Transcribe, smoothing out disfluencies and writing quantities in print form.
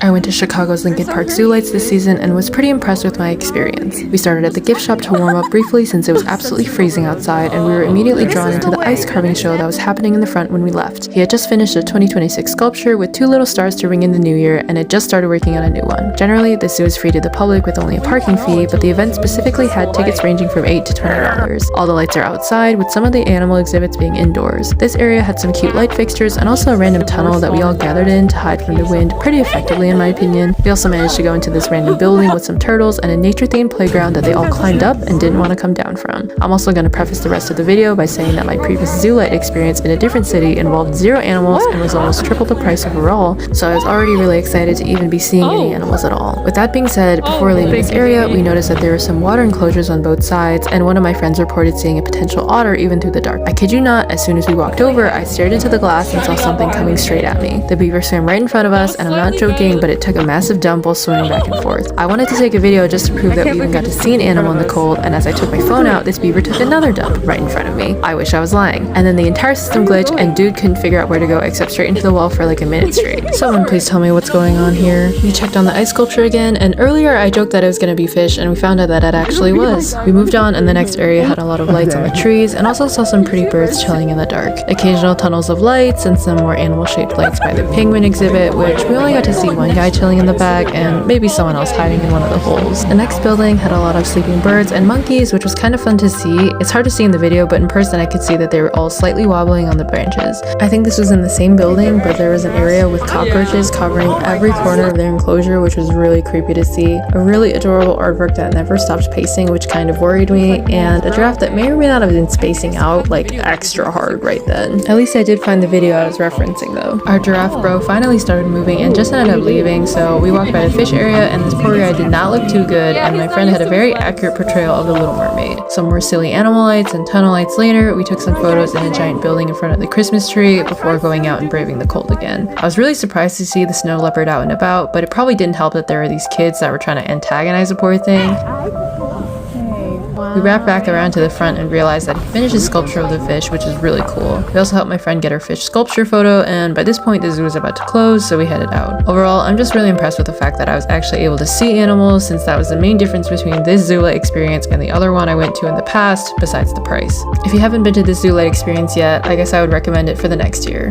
I went to Chicago's Lincoln Park Zoo Lights this season and was pretty impressed with my experience. We started at the gift shop to warm up briefly since it was absolutely freezing outside, and we were immediately drawn into the ice carving show that was happening in the front when we left. He had just finished a 2026 sculpture with 2 little stars to ring in the new year, and had just started working on a new one. Generally, the zoo is free to the public with only a parking fee, but the event specifically had tickets ranging from $8 to $20. All the lights are outside, with some of the animal exhibits being indoors. This area had some cute light fixtures and also a random tunnel that we all gathered in to hide from the wind pretty effectively in my opinion. We also managed to go into this random building with some turtles and a nature-themed playground that they all climbed up and didn't want to come down from. I'm also going to preface the rest of the video by saying that my previous zoo light experience in a different city involved 0 animals and was almost triple the price overall, so I was already really excited to even be seeing any animals at all. With that being said, before leaving this area, we noticed that there were some water enclosures on both sides, and one of my friends reported seeing a potential otter even through the dark. I kid you not, as soon as we walked over, I stared into the glass and saw something coming straight at me. The beaver swam right in front of us, and I'm not joking, but it took a massive dump while swimming back and forth. I wanted to take a video just to prove that we even got to see an animal in the cold, and as I took my phone out, this beaver took another dump right in front of me. I wish I was lying. And then the entire system glitched, and dude couldn't figure out where to go except straight into the wall for like a minute straight. Someone please tell me what's going on here. We checked on the ice sculpture again, and earlier I joked that it was gonna be fish, and we found out that it actually was. We moved on, and the next area had a lot of lights on the trees, and also saw some pretty birds chilling in the dark. Occasional tunnels of lights, and some more animal-shaped lights by the penguin exhibit, which we only got to see one guy chilling in the back, and maybe someone else hiding in one of the holes. The next building had a lot of sleeping birds and monkeys, which was kind of fun to see. It's hard to see in the video, but in person I could see that they were all slightly wobbling on the branches. I think this was in the same building, but there was an area with cockroaches covering every corner of their enclosure, which was really creepy to see. A really adorable artwork that never stopped pacing, which kind of worried me, and a giraffe that may or may not have been spacing out like extra hard right then. At least I did find the video I was referencing though. Our giraffe bro finally started moving and just ended up leaving, so we walked by the fish area, and this poor guy did not look too good, and my friend had a very accurate portrayal of the Little Mermaid. Some more silly animal lights and tunnel lights later, we took some photos in a giant building in front of the Christmas tree before going out and braving the cold again. I was really surprised to see the snow leopard out and about, but it probably didn't help that there were these kids that were trying to antagonize the poor thing. We wrapped back around to the front and realized that he finished his sculpture of the fish, which is really cool. We also helped my friend get her fish sculpture photo, and by this point the zoo was about to close, so we headed out. Overall, I'm just really impressed with the fact that I was actually able to see animals, since that was the main difference between this zoo light experience and the other one I went to in the past, besides the price. If you haven't been to this zoo light experience yet, I guess I would recommend it for the next year.